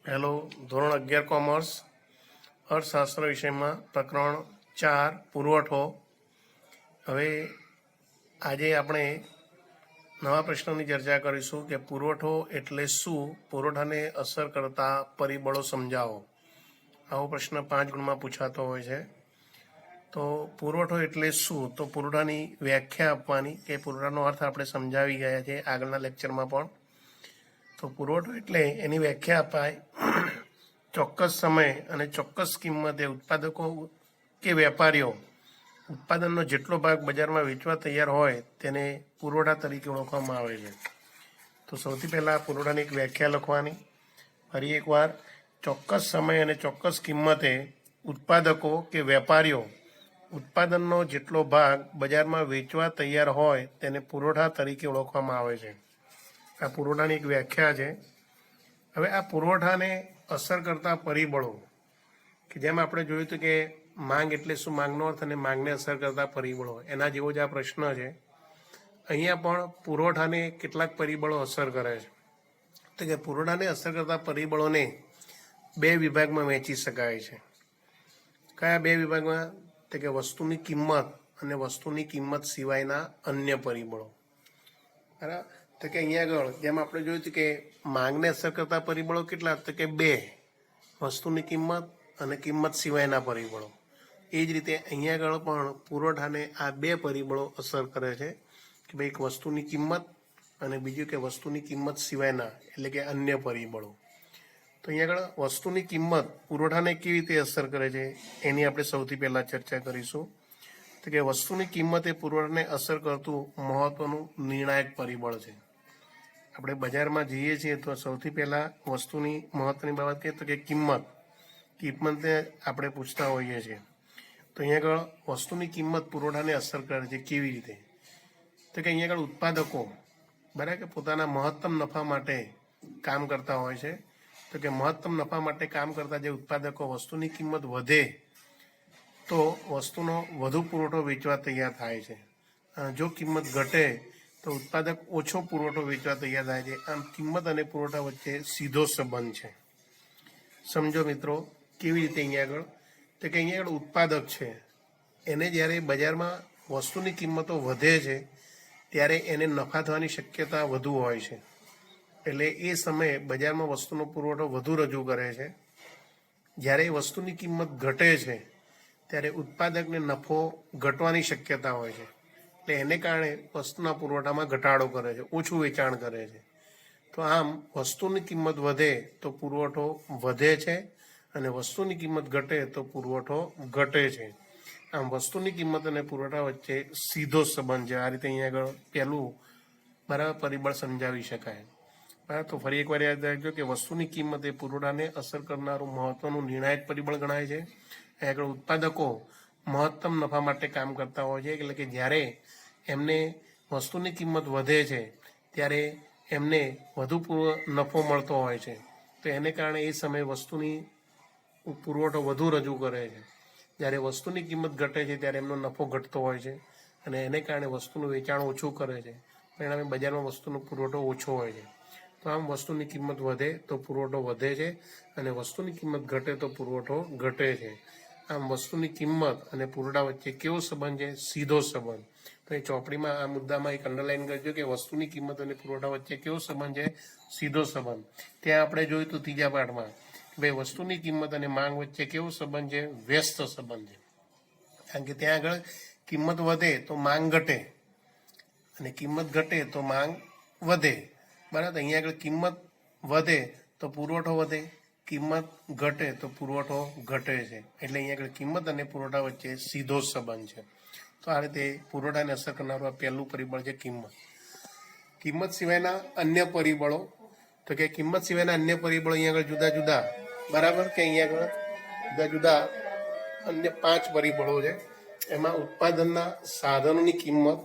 Hello, ધોરણ 11 commerce અર્થશાસ્ત્ર વિષયમાં પ્રકરણ 4 પુરવઠો. હવે આજે આપણે નવા પ્રશ્નની ચર્ચા કરીશું કે પુરવઠો એટલે શું, પુરવઠાને અસર કરતા પરિબળો સમજાવો. આવો પ્રશ્ન 5 ગુણમાં પૂછાતો હોય છે. તો પુરવઠો એટલે શું, તો પુરવઠાની વ્યાખ્યા આપવાની કે પુરવઠાનો અર્થ આપણે સમજાવી ગયા છે આગળના લેક્ચરમાં પણ. તો પુરવઠો એટલે એની વ્યાખ્યા અપાય ચોક્કસ સમય અને ચોક્કસ કિંમતે ઉત્પાદકો કે વેપારીઓ ઉત્પાદનનો જેટલો ભાગ બજારમાં વેચવા તૈયાર હોય તેને પુરવઠા તરીકે ઓળખવામાં આવે છે. તો સૌથી પહેલાં પુરવઠાની એક વ્યાખ્યા લખવાની. ફરી એકવાર, ચોક્કસ સમય અને ચોક્કસ કિંમતે ઉત્પાદકો કે વેપારીઓ ઉત્પાદનનો જેટલો ભાગ બજારમાં વેચવા તૈયાર હોય તેને પુરવઠા તરીકે ઓળખવામાં આવે છે. આ પુરવઠાની એક વ્યાખ્યા છે. હવે આ પુરવઠાને અસર કરતા પરિબળો કે જેમ આપણે જોયું હતું કે માંગ એટલે શું, માંગનો અર્થ અને માંગને અસર કરતા પરિબળો, એના જેવો જ આ પ્રશ્ન છે. અહીંયા પણ પુરવઠાને કેટલાક પરિબળો અસર કરે છે. તો કે પુરવઠાને અસર કરતા પરિબળોને બે વિભાગમાં વહેંચી શકાય છે. કયા બે વિભાગમાં? તો કે વસ્તુની કિંમત અને વસ્તુની કિંમત સિવાયના અન્ય પરિબળો. બરાબર. તો કે અહીંયા આગળ જેમ આપણે જોયું હતું કે માંગને અસર કરતા પરિબળો કેટલા? તો કે બે, વસ્તુની કિંમત અને કિંમત સિવાયના પરિબળો. એ જ રીતે અહીંયા આગળ પણ પુરવઠાને આ બે પરિબળો અસર કરે છે કે ભાઈ એક વસ્તુની કિંમત અને બીજું કે વસ્તુની કિંમત સિવાયના એટલે કે અન્ય પરિબળો. તો અહીંયા આગળ વસ્તુની કિંમત પુરવઠાને કેવી રીતે અસર કરે છે એની આપણે સૌથી પહેલાં ચર્ચા કરીશું. તો કે વસ્તુની કિંમત એ પુરવઠાને અસર કરતું મહત્વનું નિર્ણાયક પરિબળ છે. આપણે બજારમાં જઈએ છીએ તો સૌથી પહેલાં વસ્તુની મહત્વની બાબત કહીએ તો કે કિંમતને આપણે પૂછતા હોઈએ છીએ. તો અહીંયા આગળ વસ્તુની કિંમત પુરવઠાને અસર કરે છે કેવી રીતે? તો કે અહીંયા આગળ ઉત્પાદકો બરાબર પોતાના મહત્તમ નફા માટે કામ કરતા હોય છે. તો કે મહત્તમ નફા માટે કામ કરતા જે ઉત્પાદકો વસ્તુની કિંમત વધે તો વસ્તુનો વધુ પુરવઠો વેચવા તૈયાર થાય છે. જો કિંમત ઘટે તો ઉત્પાદક ઓછો પુરવઠો વેચવા તૈયાર થાય છે. આમ કિંમત અને પુરવઠા વચ્ચે સીધો સંબંધ છે. સમજો મિત્રો કેવી રીતે? અહીંયા આગળ તો કે અહીંયા આગળ ઉત્પાદક છે એને જ્યારે બજારમાં વસ્તુની કિંમતો વધે છે ત્યારે એને નફા થવાની શક્યતા વધુ હોય છે. એટલે એ સમયે બજારમાં વસ્તુનો પુરવઠો વધુ રજૂ કરે છે. જ્યારે વસ્તુની કિંમત ઘટે છે ત્યારે ઉત્પાદકને નફો ઘટવાની શક્યતા હોય છે. એટલે એને કારણે વસ્તુના પુરવઠામાં ઘટાડો કરે છે, ઓછું વેચાણ કરે છે. તો આમ વસ્તુની કિંમત વધે તો પુરવઠો વધે છે અને વસ્તુની કિંમત ઘટે તો પુરવઠો ઘટે છે. આમ વસ્તુની કિંમત અને પુરવઠા વચ્ચે સીધો સંબંધ છે. આ રીતે અહીંયા આગળ પહેલું બરાબર પરિબળ સમજાવી શકાય. બરાબર. તો ફરી એકવાર યાદ રાખજો કે વસ્તુની કિંમત એ પુરવઠાને અસર કરનારું મહત્વનું નિર્ણાયક પરિબળ ગણાય છે. અહીં આગળ ઉત્પાદકો મહત્તમ નફા માટે કામ કરતા હોય છે. એટલે કે જ્યારે એમને વસ્તુની કિંમત વધે છે ત્યારે એમને વધુ નફો મળતો હોય છે. તો એને કારણે એ સમયે વસ્તુની પુરવઠો વધુ રજૂ કરે છે. જ્યારે વસ્તુની કિંમત ઘટે છે ત્યારે એમનો નફો ઘટતો હોય છે અને એને કારણે વસ્તુનું વેચાણ ઓછું કરે છે. પરિણામે બજારમાં વસ્તુનો પુરવઠો ઓછો હોય છે. તો આમ વસ્તુની કિંમત વધે તો પુરવઠો વધે છે અને વસ્તુની કિંમત ઘટે તો પુરવઠો ઘટે છે. આમ વસ્તુની કિંમત અને પુરવઠા વચ્ચે કેવો સંબંધ છે? સીધો સંબંધ. તો એ ચોપડીમાં આ મુદ્દામાં એક અંડરલાઈન કરજો કે વસ્તુની કિંમત અને પુરવઠા વચ્ચે કેવો સંબંધ છે? સીધો સંબંધ. ત્યાં આપણે જોયું હતું ત્રીજા પાઠમાં કે ભાઈ વસ્તુની કિંમત અને માંગ વચ્ચે કેવો સંબંધ છે? વ્યસ્ત સંબંધ છે. કારણ કે ત્યાં આગળ કિંમત વધે તો માંગ ઘટે અને કિંમત ઘટે તો માંગ વધે. બરાબર. અહીંયા આગળ કિંમત વધે તો પુરવઠો વધે, કિંમત ઘટે તો પુરવઠો ઘટે છે. એટલે અહીંયા આગળ કિંમત અને પુરવઠા વચ્ચે સીધો સંબંધ છે. તો આ રીતે પુરવઠાને અસર કરનારું આ પહેલું પરિબળ છે કિંમત. કિંમત સિવાયના અન્ય પરિબળો. તો કે કિંમત સિવાયના અન્ય પરિબળો અહીંયા આગળ જુદા જુદા બરાબર કે અહીંયા આગળ જુદા જુદા અન્ય 5 પરિબળો છે. એમાં ઉત્પાદનના સાધનોની કિંમત,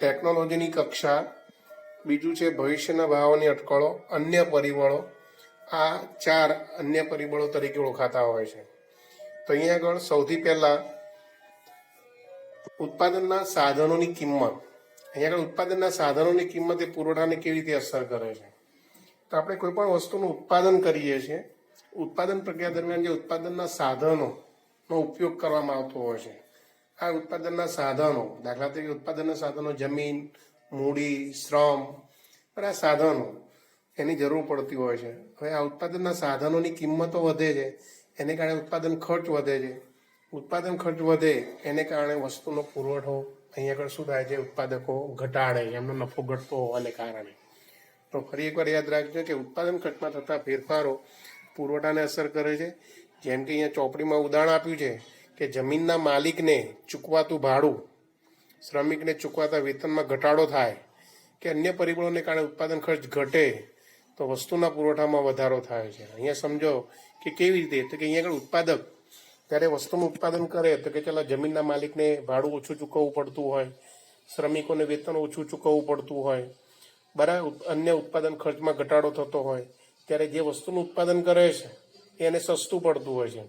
ટેકનોલોજીની કક્ષા, બીજું છે ભવિષ્યના ભાવોની અટકળો, અન્ય પરિબળો. આ 4 અન્ય પરિબળો તરીકે ઓળખાતા હોય છે. તો અહીંયા આગળ સૌથી પહેલા ઉત્પાદનના સાધનોની કિંમત. અહીંયા આગળ ઉત્પાદનના સાધનોની કિંમત એ પુરવઠાને કેવી રીતે અસર કરે છે? તો આપણે કોઈ પણ વસ્તુનું ઉત્પાદન કરીએ છીએ ઉત્પાદન પ્રક્રિયા દરમિયાન જે ઉત્પાદનના સાધનોનો ઉપયોગ કરવામાં આવતો હોય છે, આ ઉત્પાદનના સાધનો, દાખલા તરીકે ઉત્પાદનના સાધનો જમીન, મૂડી, શ્રમ, અને આ સાધનો એની જરૂર પડતી હોય છે. હવે આ ઉત્પાદનના સાધનોની કિંમતો વધે છે, એને કારણે ઉત્પાદન ખર્ચ વધે છે. ઉત્પાદન ખર્ચ વધે એને કારણે વસ્તુનો પુરવઠો અહીંયા આગળ શું થાય છે, ઉત્પાદકો ઘટાડે, એમનો નફો ઘટતો હોવાને કારણે. તો ફરી એકવાર યાદ રાખજો કે ઉત્પાદન ખર્ચમાં થતા ફેરફારો પુરવઠાને અસર કરે છે. જેમ કે અહીંયા ચોપડીમાં ઉદાહરણ આપ્યું છે કે જમીનના માલિકને ચૂકવાતું ભાડું, શ્રમિકને ચૂકવાતા વેતનમાં ઘટાડો થાય કે અન્ય પરિબળોને કારણે ઉત્પાદન ખર્ચ ઘટે તો વસ્તુના પુરવઠામાં વધારો થાય છે. અહીંયા સમજો કે કેવી રીતે, તો કે અહીંયા આગળ ઉત્પાદક જ્યારે વસ્તુનું ઉત્પાદન કરે તો કે ચાલો જમીનના માલિકને ભાડું ઓછું ચૂકવવું પડતું હોય, શ્રમિકોને વેતન ઓછું ચૂકવવું પડતું હોય, બરાબર, અન્ય ઉત્પાદન ખર્ચમાં ઘટાડો થતો હોય, ત્યારે જે વસ્તુનું ઉત્પાદન કરે છે એને સસ્તું પડતું હોય છે,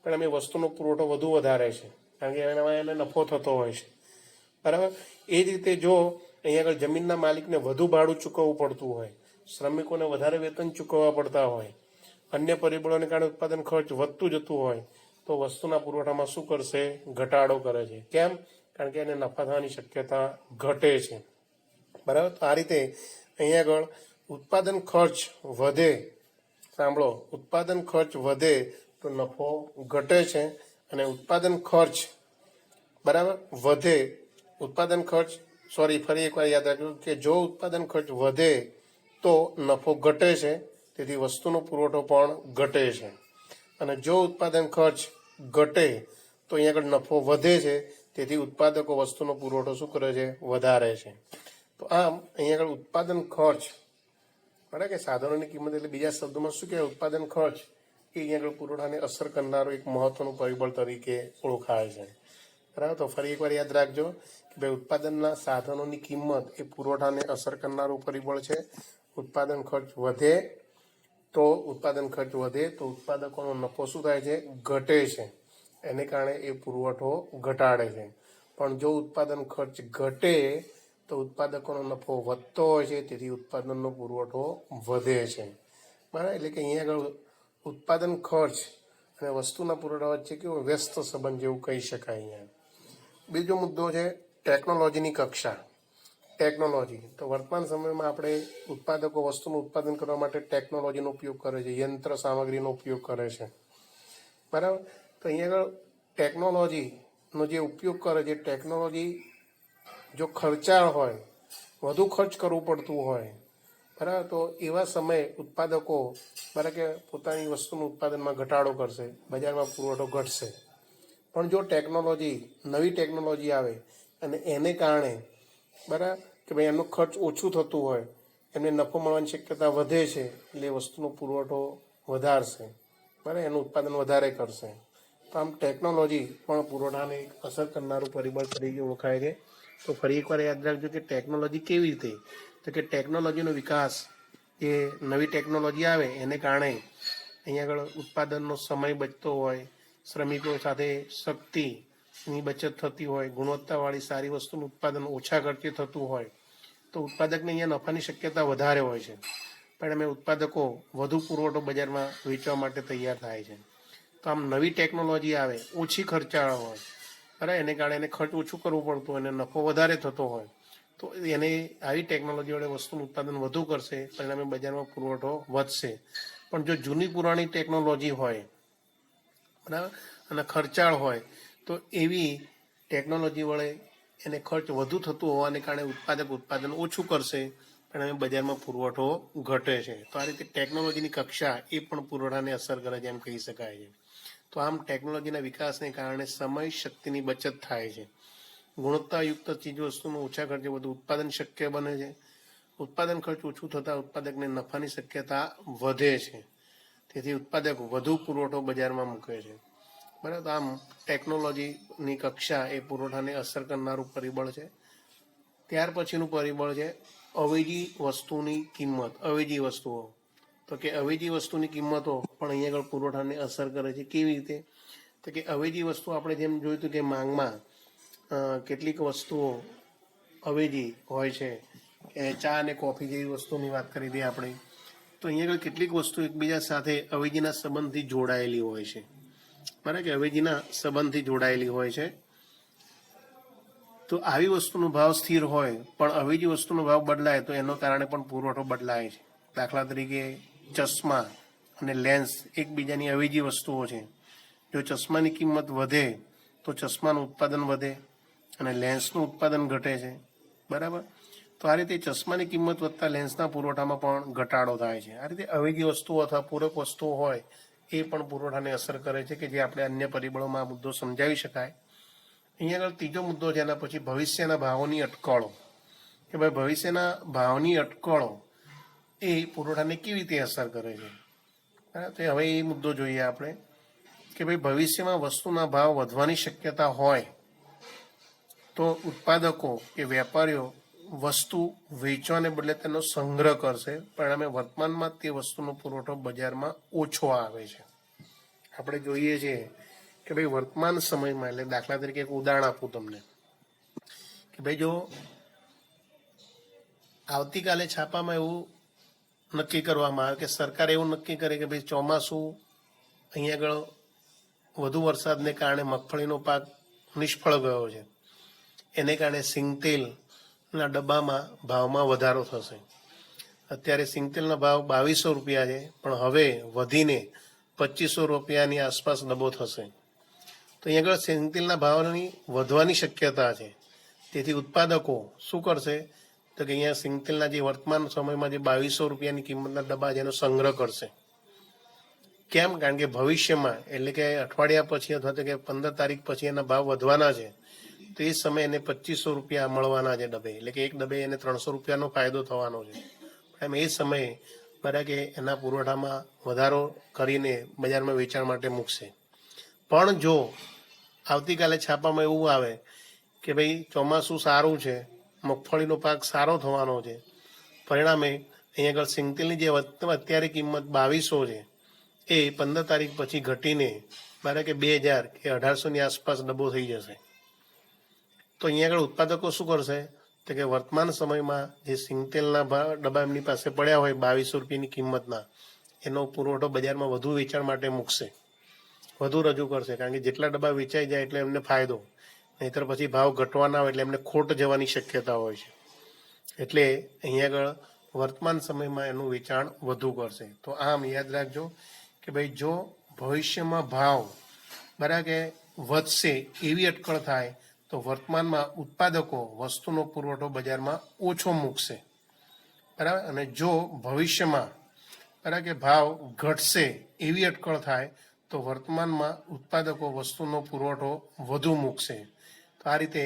પણ અમે વસ્તુનો પુરવઠો વધુ વધારે છે કારણ કે એનામાં એને નફો થતો હોય છે, બરાબર. એ જ રીતે જો અહીંયા આગળ જમીનના માલિકને વધુ ભાડું ચૂકવવું પડતું હોય, શ્રમિકોને વધારે વેતન ચૂકવવા પડતા હોય, અન્ય પરિબળોને કારણે ઉત્પાદન ખર્ચ વધતું જતું હોય તો વસ્તુના પુરવઠામાં શું કરશે, ઘટાડો કરે છે. કેમ? કારણ કે એને નફા થવાની શક્યતા ઘટે છે, બરાબર. તો આ રીતે અહીંયા આગળ ઉત્પાદન ખર્ચ વધે, સાંભળો, ઉત્પાદન ખર્ચ વધે તો નફો ઘટે છે, અને ઉત્પાદન ખર્ચ બરાબર વધે, ઉત્પાદન ખર્ચ ફરી એકવાર યાદ રાખ્યું કે જો ઉત્પાદન ખર્ચ વધે તો નફો ઘટે છે, તેથી વસ્તુનો પુરવઠો પણ ઘટે છે. અને જો ઉત્પાદન ખર્ચ ઘટે તો અહીંયા આગળ નફો વધે છે, તેથી ઉત્પાદકો વસ્તુનો પુરવઠો શું કરે છે, વધારે છે. તો આમ અહીંયા આગળ ઉત્પાદન ખર્ચ, બરાબર, કે સાધનોની કિંમત એટલે બીજા શબ્દોમાં શું કહેવાય, ઉત્પાદન ખર્ચ એ અહીંયા આગળ પુરવઠાને અસર કરનારો એક મહત્વનું પરિબળ તરીકે ઓળખાય છે, બરાબર. તો ફરી એકવાર યાદ રાખજો કે ભાઈ ઉત્પાદનના સાધનોની કિંમત એ પુરવઠાને અસર કરનારું પરિબળ છે. ઉત્પાદન ખર્ચ વધે તો ઉત્પાદકોનો નફો શું થાય છે, ઘટે છે, એને કારણે એ પુરવઠો ઘટાડે છે. પણ જો ઉત્પાદન ખર્ચ ઘટે તો ઉત્પાદકોનો નફો વધતો હોય છે, તેથી ઉત્પાદનનો પુરવઠો વધે છે, બરાબર. એટલે કે અહીંયા આગળ ઉત્પાદન ખર્ચ અને વસ્તુના પુરવઠા વચ્ચે કેવો વ્યસ્ત સંબંધ જેવું કહી શકાય. અહીંયા બીજો મુદ્દો છે ટેકનોલોજીની કક્ષા. ટેકનોલોજી, તો વર્તમાન સમયમાં આપણે ઉત્પાદકો વસ્તુનું ઉત્પાદન કરવા માટે ટેકનોલોજીનો ઉપયોગ કરે છે, યંત્ર સામગ્રીનો ઉપયોગ કરે છે, બરાબર. તો અહીંયા આગળ ટેકનોલોજીનો જે ઉપયોગ કરે છે, ટેકનોલોજી જો ખર્ચાળ હોય, વધુ ખર્ચ કરવું પડતું હોય, બરાબર, તો એવા સમયે ઉત્પાદકો બરાબર કે પોતાની વસ્તુનું ઉત્પાદનમાં ઘટાડો કરશે, બજારમાં પુરવઠો ઘટશે. પણ જો નવી ટેકનોલોજી આવે અને એને કારણે બરાબર કે ભાઈ એમનો ખર્ચ ઓછું થતું હોય, એમને નફો મળવાની શક્યતા વધે છે, એટલે એ વસ્તુનો પુરવઠો વધારશે, બરાબર, એનું ઉત્પાદન વધારે કરશે. તો આમ ટેકનોલોજી પણ પુરવઠાને અસર કરનારું પરિબળ તરીકે ઓળખાય છે. તો ફરી એકવાર યાદ રાખજો કે ટેકનોલોજી કેવી રીતે, તો કે ટેકનોલોજીનો વિકાસ, એ નવી ટેકનોલોજી આવે એને કારણે અહીંયા આગળ ઉત્પાદનનો સમય બચતો હોય, શ્રમિકો સાથે શક્તિની બચત થતી હોય, ગુણવત્તાવાળી સારી વસ્તુનું ઉત્પાદન ઓછા ખર્ચે થતું હોય તો ઉત્પાદકને અહીંયા નફાની શક્યતા વધારે હોય છે, પણ અમે ઉત્પાદકો વધુ પુરવઠો બજારમાં વેચવા માટે તૈયાર થાય છે. તો આમ નવી ટેકનોલોજી આવે, ઓછી ખર્ચાળ હોય, બરાબર, એને કારણે એને ખર્ચ ઓછું કરવું પડતું હોય અને નફો વધારે થતો હોય, તો એને આવી ટેકનોલોજી વડે વસ્તુનું ઉત્પાદન વધુ કરશે, પરિણામે બજારમાં પુરવઠો વધશે. પણ જો જૂની પુરાણી ટેકનોલોજી હોય, બરાબર, અને ખર્ચાળ હોય તો એવી ટેકનોલોજી વડે એને ખર્ચ વધુ થતું હોવાને કારણે ઉત્પાદન ઓછું કરશે, પણ હવે બજારમાં પુરવઠો ઘટે છે. તો આ રીતે ટેકનોલોજીની કક્ષા એ પણ પુરવઠાને અસર કરે છે એમ કહી શકાય છે. તો આમ ટેકનોલોજીના વિકાસને કારણે સમય, શક્તિની બચત થાય છે, ગુણવત્તાયુક્ત ચીજવસ્તુનું ઓછા ખર્ચે વધુ ઉત્પાદન શક્ય બને છે, ઉત્પાદન ખર્ચ ઓછું થતાં ઉત્પાદકને નફાની શક્યતા વધે છે, તેથી ઉત્પાદક વધુ પુરવઠો બજારમાં મૂકે છે, બરાબર. આમ ટેકનોલોજીની કક્ષા એ પુરવઠાને અસર કરનારું પરિબળ છે. ત્યાર પછીનું પરિબળ છે અવેજી વસ્તુની કિંમત. અવેજી વસ્તુઓ, તો કે અવેજી વસ્તુની કિંમતો પણ અહીંયા આગળ પુરવઠાને અસર કરે છે. કેવી રીતે? તો કે અવેજી વસ્તુ આપણે જેમ જોયું હતું કે માંગમાં કેટલીક વસ્તુઓ અવેજી હોય છે, કે ચા અને કોફી જેવી વસ્તુની વાત કરી દઈએ આપણે, તો અહીંયા આગળ કેટલીક વસ્તુ એકબીજા સાથે અવેજીના સંબંધથી જોડાયેલી હોય છે, બરાબર કે અવેજીના સંબંધથી જોડાયેલી હોય છે. તો આવી વસ્તુનો ભાવ સ્થિર હોય પણ અવેજી વસ્તુનો ભાવ બદલાય તો એનો કારણે પણ પુરવઠો બદલાય છે. દાખલા તરીકે ચશ્મા અને લેન્સ એકબીજાની અવેજી વસ્તુઓ છે. જો ચશ્માની કિંમત વધે તો ચશ્માનું ઉત્પાદન વધે અને લેન્સનું ઉત્પાદન ઘટે છે, બરાબર. તો આ રીતે ચશ્માની કિંમત વધતા લેન્સના પુરવઠામાં પણ ઘટાડો થાય છે. આ રીતે અવેજી વસ્તુઓ અથવા પૂરક વસ્તુઓ હોય એ પણ પુરવઠાને અસર કરે છે, કે જે આપણે અન્ય પરિબળોમાં આ મુદ્દો સમજાવી શકાય. અહીંયા આગળ ત્રીજો મુદ્દો છે એના પછી ભવિષ્યના ભાવોની અટકળો, કે ભાઈ ભવિષ્યના ભાવની અટકળો એ પુરવઠાને કેવી રીતે અસર કરે છે. તો હવે એ મુદ્દો જોઈએ આપણે, કે ભાઈ ભવિષ્યમાં વસ્તુના ભાવ વધવાની શક્યતા હોય તો ઉત્પાદકો કે વેપારીઓ વસ્તુ વેચવાને બદલે તેનો સંગ્રહ કરશે, પરિણામે વર્તમાનમાં તે વસ્તુનો પુરવઠો બજારમાં ઓછો આવે છે. આપણે જોઈએ છીએ કે ભાઈ વર્તમાન સમયમાં, એટલે દાખલા તરીકે એક ઉદાહરણ આપું તમને, કે ભાઈ જો આવતીકાલે છાપામાં એવું નક્કી કરવામાં આવે કે સરકારે એવું નક્કી કરે કે ભાઈ ચોમાસું અહીંયા આગળ વધુ વરસાદને કારણે મગફળીનો પાક નિષ્ફળ ગયો છે, એને કારણે સિંગતેલના ડબ્બામાં ભાવમાં વધારો થશે. અત્યારે સિંગતેલના ભાવ 2200 રૂપિયા છે, પણ હવે વધીને 2500 રૂપિયાની આસપાસ ડબ્બો થશે. તો અહીંયા આગળ સિંગતેલના ભાવની વધવાની શક્યતા છે. તેથી ઉત્પાદકો શું કરશે તો કે અહીંયા સિંગતેલના જે વર્તમાન સમયમાં જે 2200 રૂપિયાની કિંમતના ડબ્બા છે એનો સંગ્રહ કરશે. કેમ? કારણ કે ભવિષ્યમાં, એટલે કે અઠવાડિયા પછી અથવા તો કે 15 તારીખ પછી એના ભાવ વધવાના છે, તો એ સમયે એને 2500 રૂપિયા મળવાના છે ડબ્બે, એટલે કે એક ડબ્બે એને 300 રૂપિયાનો ફાયદો થવાનો છે. એમ એ સમયે બરાબર કે એના પુરવઠામાં વધારો કરીને બજારમાં વેચાણ માટે મૂકશે. પણ જો આવતીકાલે છાપામાં એવું આવે કે ભાઈ ચોમાસું સારું છે, મગફળીનો પાક સારો થવાનો છે, પરિણામે અહીંયા આગળ સિંગતેલની જે અત્યારે કિંમત 2200 છે એ 15 તારીખ પછી ઘટીને બરાબર કે 2000 કે 1800ની આસપાસ ડબ્બો થઈ જશે. તો અહીંયા આગળ ઉત્પાદકો શું કરશે તો કે વર્તમાન સમયમાં જે સિંગતેલના ડબ્બા એમની પાસે પડ્યા હોય 2200 રૂપિયાની કિંમતના, એનો પુરવઠો બજારમાં વધુ વેચાણ માટે મૂકશે, વધુ રજૂ કરશે. કારણ કે જેટલા ડબ્બા વેચાઈ જાય એટલે એમને ફાયદો, નહીંતર પછી ભાવ ઘટવાના હોય એટલે એમને ખોટ જવાની શક્યતા હોય છે. એટલે અહીંયા આગળ વર્તમાન સમયમાં એનું વેચાણ વધુ કરશે. તો આમ યાદ રાખજો કે ભાઈ જો ભવિષ્યમાં ભાવ બરાબર કે વધશે એવી અટકળ થાય તો વર્તમાનમાં ઉત્પાદકો વસ્તુનો પુરવઠો બજારમાં ઓછો મૂકશે, બરાબર. અને જો ભવિષ્યમાં બરાબર કે ભાવ ઘટશે એવી અટકળ થાય તો વર્તમાનમાં ઉત્પાદકો વસ્તુનો પુરવઠો વધુ મૂકશે. તો આ રીતે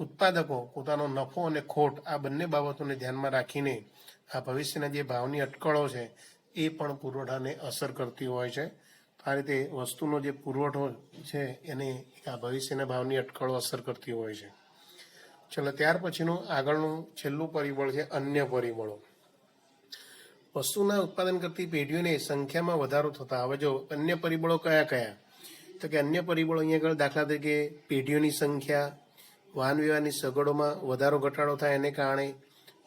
ઉત્પાદકો પોતાનો નફો અને ખોટ આ બંને બાબતોને ધ્યાનમાં રાખીને આ ભવિષ્યના જે ભાવની અટકળો છે એ પણ પુરવઠાને અસર કરતી હોય છે. આ રીતે વસ્તુનો જે પુરવઠો છે એને આ ભવિષ્યના ભાવની અટકળો અસર કરતી હોય છે. ચલો, ત્યાર પછીનું આગળનું છેલ્લું પરિબળ છે અન્ય પરિબળો. વસ્તુના ઉત્પાદન કરતી પેઢીઓને સંખ્યામાં વધારો થતા. હવે જો અન્ય પરિબળો કયા કયા, તો કે અન્ય પરિબળો અહીંયા આગળ દાખલા તરીકે પેઢીઓની સંખ્યા, વાહન વ્યવહારની સગવડોમાં વધારો ઘટાડો થાય એને કારણે,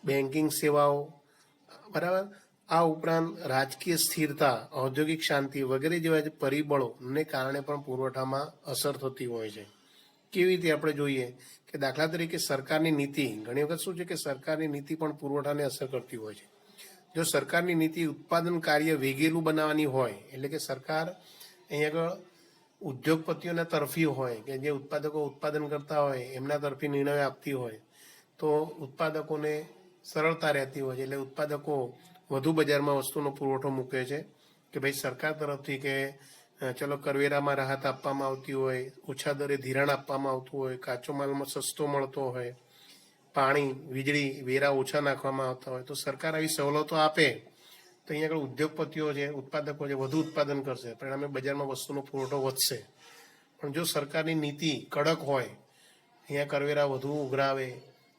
બેન્કિંગ સેવાઓ, બરાબર. આ ઉપરાંત રાજકીય સ્થિરતા, ઔદ્યોગિક શાંતિ વગેરે જેવા પરિબળોને કારણે પણ પુરવઠામાં અસર થતી હોય છે. કેવી રીતે આપણે જોઈએ કે દાખલા તરીકે સરકારની નીતિ, ઘણી વખત શું છે કે સરકારની નીતિ પણ પુરવઠાને અસર કરતી હોય છે. જો સરકારની નીતિ ઉત્પાદન કાર્ય વેગેલું બનાવવાની હોય, એટલે કે સરકાર અહીં આગળ ઉદ્યોગપતિઓના તરફી હોય, કે જે ઉત્પાદકો ઉત્પાદન કરતા હોય એમના તરફી નિર્ણયો આપતી હોય, તો ઉત્પાદકોને સરળતા રહેતી હોય છે. એટલે ઉત્પાદકો વધુ બજારમાં વસ્તુનો પુરવઠો મૂકે છે કે ભાઈ સરકાર તરફથી કે ચલો કરવેરામાં રાહત આપવામાં આવતી હોય, ઓછા દરે ધિરાણ આપવામાં આવતું હોય, કાચો માલમાં સસ્તો મળતો હોય, પાણી વીજળી વેરા ઓછા નાખવામાં આવતા હોય, તો સરકાર આવી સવલતો આપે તો અહીંયા આગળ ઉદ્યોગપતિઓ છે, ઉત્પાદકો છે, વધુ ઉત્પાદન કરશે, પરિણામે બજારમાં વસ્તુનો પુરવઠો વધશે. પણ જો સરકારની નીતિ કડક હોય, અહીંયા કરવેરા વધુ ઉઘરાવે,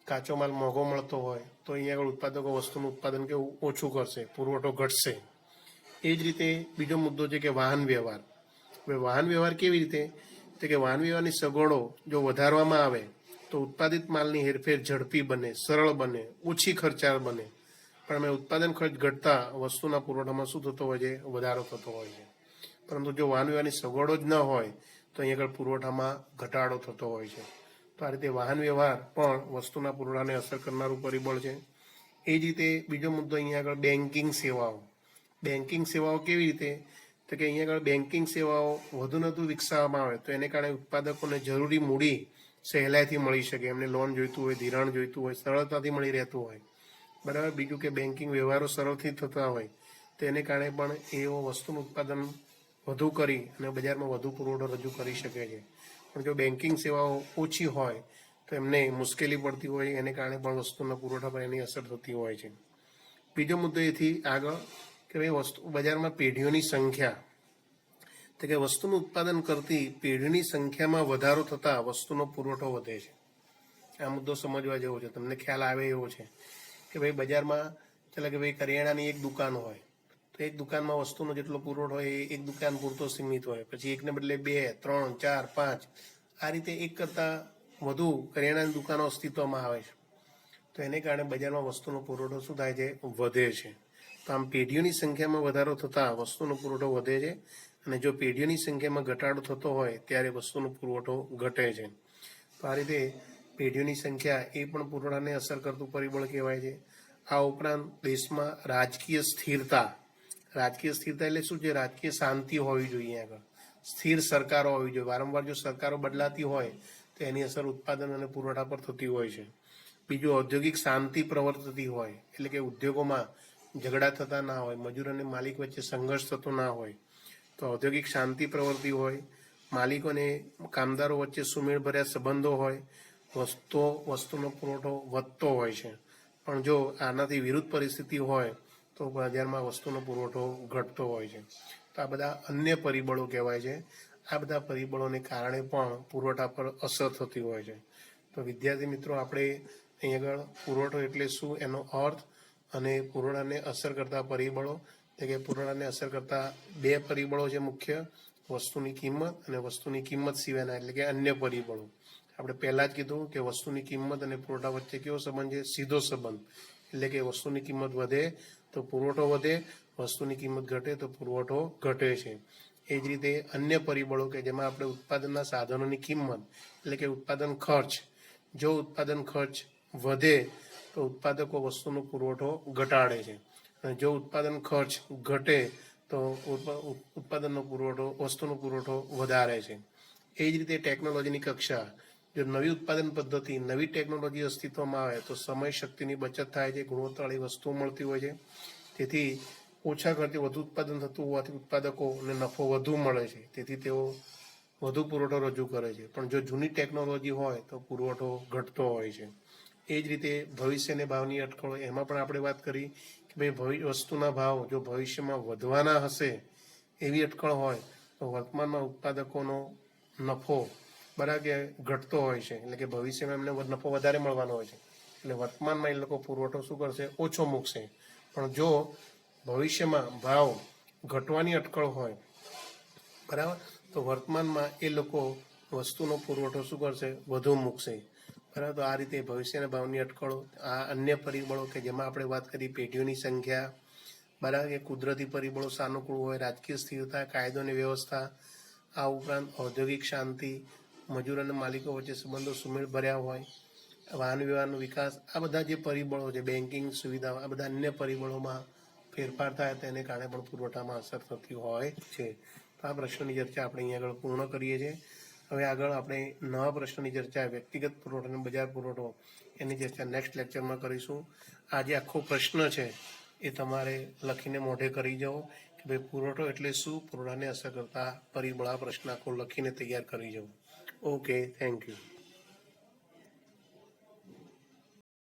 કાચો માલ મોંઘો મળતો હોય, તો અહીંયા આગળ ઉત્પાદકો વસ્તુનું ઉત્પાદન કેવું ઓછું કરશે, પુરવઠો ઘટશે. એ જ રીતે બીજો મુદ્દો છે કે વાહન વ્યવહાર. હવે વાહન વ્યવહાર કેવી રીતે, તો કે વાહન વ્યવહારની સગવડો જો વધારવામાં આવે તો ઉત્પાદિત માલની હેરફેર ઝડપી બને, સરળ બને, ઓછી ખર્ચાળ બને, પણ અમે ઉત્પાદન ખર્ચ ઘટતા વસ્તુના પુરવઠામાં શું થતો હોય છે? વધારો થતો હોય છે. પરંતુ જો વાહન વ્યવહારની સગવડો જ ન હોય તો અહીં આગળ પુરવઠામાં ઘટાડો થતો હોય છે. તો આ રીતે વાહન વ્યવહાર પણ વસ્તુના પુરવઠાને અસર કરનારું પરિબળ છે. એ જ રીતે બીજો મુદ્દો અહીંયા આગળ બેન્કિંગ સેવાઓ. બેન્કિંગ સેવાઓ કેવી રીતે? તો કે અહીંયા આગળ બેન્કિંગ સેવાઓ વધુ ને વધુ વિકસાવવામાં આવે તો એને કારણે ઉત્પાદકોને જરૂરી મૂડી સહેલાઈથી મળી શકે. એમને લોન જોઈતું હોય, ધિરાણ જોઈતું હોય, સરળતાથી મળી રહેતું હોય. બરાબર. બીજું કે બેન્કિંગ વ્યવહારો સરળથી થતા હોય તો એને કારણે પણ એવો વસ્તુનું ઉત્પાદન વધુ કરી અને બજારમાં વધુ પુરવઠો રજૂ કરી શકે છે. પણ જો બેન્કિંગ સેવાઓ ઓછી હોય તો એમને મુશ્કેલી પડતી હોય, એને કારણે પણ વસ્તુના પુરવઠા પર એની અસર થતી હોય છે. બીજો મુદ્દો એથી આગળ કે ભાઈ વસ્તુ બજારમાં પેઢીઓની સંખ્યા, તો કે વસ્તુનું ઉત્પાદન કરતી પેઢીની સંખ્યામાં વધારો થતાં વસ્તુનો પુરવઠો વધે છે. આ મુદ્દો સમજવા જેવો છે. તમને ખ્યાલ આવે એવો છે કે ભાઈ બજારમાં ચાલે કે ભાઈ કરિયાણાની એક દુકાન હોય તો એક દુકાનમાં વસ્તુનો જેટલો પુરવઠો હોય એ એક દુકાન પૂરતો સીમિત હોય. પછી એકને બદલે 2, 3, 4, 5 આ રીતે એક કરતાં વધુ કરિયાણાની દુકાનો અસ્તિત્વમાં આવે છે. તો એને કારણે બજારમાં વસ્તુનો પુરવઠો શું થાય છે? વધે છે. તો આમ પેઢીઓની સંખ્યામાં વધારો થતાં વસ્તુનો પુરવઠો વધે છે અને જો પેઢીઓની સંખ્યામાં ઘટાડો થતો હોય ત્યારે વસ્તુનો પુરવઠો ઘટે છે. તો આ રીતે પેઢીઓની સંખ્યા એ પણ પુરવઠાને અસર કરતું પરિબળ કહેવાય છે. આ ઉપરાંત દેશમાં રાજકીય સ્થિરતા. રાજકીય સ્થિરતા એટલે શું છે? રાજકીય શાંતિ હોવી જોઈએ. આગળ સ્થિર સરકારો હોવી જોઈએ. વારંવાર જો સરકારો બદલાતી હોય તો એની અસર ઉત્પાદન અને પુરવઠા પર થતી હોય છે. બીજું ઔદ્યોગિક શાંતિ પ્રવર્તતી હોય એટલે કે ઉદ્યોગોમાં ઝઘડા થતા ના હોય, મજૂર અને માલિક વચ્ચે સંઘર્ષ થતો ના હોય. તો ઔદ્યોગિક શાંતિ પ્રવર્તી હોય, માલિકો અને કામદારો વચ્ચે સુમેળભર્યા સંબંધો હોય, વસ્તુનો પુરવઠો વધતો હોય છે. પણ જો આનાથી વિરુદ્ધ પરિસ્થિતિ હોય તો બજારમાં વસ્તુનો પુરવઠો ઘટતો હોય છે. તો આ બધા અન્ય પરિબળો કહેવાય છે. આ બધા પરિબળોને કારણે પણ પુરવઠા પર અસર થતી હોય છે. તો વિદ્યાર્થી મિત્રો, આપણે અહીં આગળ પુરવઠો એટલે શું એનો અર્થ અને પુરવઠાને અસર કરતા પરિબળો, એટલે કે પુરવઠાને અસર કરતા 2 પરિબળો છે મુખ્ય, વસ્તુની કિંમત અને વસ્તુની કિંમત સિવાયના એટલે કે અન્ય પરિબળો. આપણે પહેલાં જ કીધું કે વસ્તુની કિંમત અને પુરવઠા વચ્ચે કેવો સંબંધ છે? સીધો સંબંધ. એટલે કે વસ્તુની કિંમત વધે તો પુરવઠો વધે, વસ્તુની કિંમત ઘટે તો પુરવઠો ઘટે છે. એ જ રીતે અન્ય પરિબળો કે જેમાં આપણે ઉત્પાદનના સાધનોની કિંમત એટલે કે ઉત્પાદન ખર્ચ, જો ઉત્પાદન ખર્ચ વધે તો ઉત્પાદકો વસ્તુનો પુરવઠો ઘટાડે છે અને જો ઉત્પાદન ખર્ચ ઘટે તો ઉત્પાદનનો પુરવઠો વસ્તુનો પુરવઠો વધારે છે. એ જ રીતે ટેકનોલોજીની કક્ષા, જો નવી ઉત્પાદન પદ્ધતિ, નવી ટેકનોલોજી અસ્તિત્વમાં આવે તો સમય શક્તિની બચત થાય છે, ગુણવત્તાવાળી વસ્તુઓ મળતી હોય છે. તેથી ઓછા ખર્ચે વધુ ઉત્પાદન થતું હોવાથી ઉત્પાદકોને નફો વધુ મળે છે. તેથી તેઓ વધુ પુરવઠો રજૂ કરે છે. પણ જો જૂની ટેકનોલોજી હોય તો પુરવઠો ઘટતો હોય છે. એ જ રીતે ભવિષ્યને ભાવની અટકળો, એમાં પણ આપણે વાત કરી કે ભાઈ વસ્તુના ભાવ જો ભવિષ્યમાં વધવાના હશે એવી અટકળ હોય તો વર્તમાનમાં ઉત્પાદકોનો નફો બરાબર કે ઘટતો હોય છે. એટલે કે ભવિષ્યમાં એમને નફો વધારે મળવાનો હોય છે. એટલે વર્તમાનમાં એ લોકો પુરવઠો શું કરશે? ઓછો મૂકશે. પણ જો ભવિષ્યમાં ભાવ ઘટવાની અટકળ હોય બરાબર તો વર્તમાનમાં એ લોકો વસ્તુનો પુરવઠો શું કરશે? વધુ મૂકશે. બરાબર. તો આ રીતે ભવિષ્યના ભાવની અટકળો, આ અન્ય પરિબળો કે જેમાં આપણે વાત કરી પેઢીઓની સંખ્યા, બરાબર કે કુદરતી પરિબળો સાનુકૂળ હોય, રાજકીય સ્થિરતા, કાયદો અને વ્યવસ્થા, આ ઉપરાંત ઔદ્યોગિક શાંતિ, મજૂર અને માલિકો વચ્ચે સંબંધો સુમેળ ભર્યા હોય, વાહન વ્યવહારનો વિકાસ, આ બધા જે પરિબળો છે, બેન્કિંગ સુવિધાઓ, આ બધા અન્ય પરિબળોમાં ફેરફાર થાય તેને કારણે પણ પુરવઠામાં અસર થતી હોય છે. તો આ પ્રશ્નની ચર્ચા આપણે અહીં આગળ પૂર્ણ કરીએ છીએ. હવે આગળ આપણે નવા પ્રશ્નની ચર્ચા, વ્યક્તિગત પુરવઠો અને બજાર પુરવઠો, એની ચર્ચા નેક્સ્ટ લેક્ચરમાં કરીશું. આ જે આખો પ્રશ્ન છે એ તમારે લખીને મોઢે કરી જાઓ કે ભાઈ પુરવઠો એટલે શું, પુરવઠાને અસર કરતા પરિબળ, આ પ્રશ્ન આખો લખીને તૈયાર કરી જાઓ. Okay, thank you.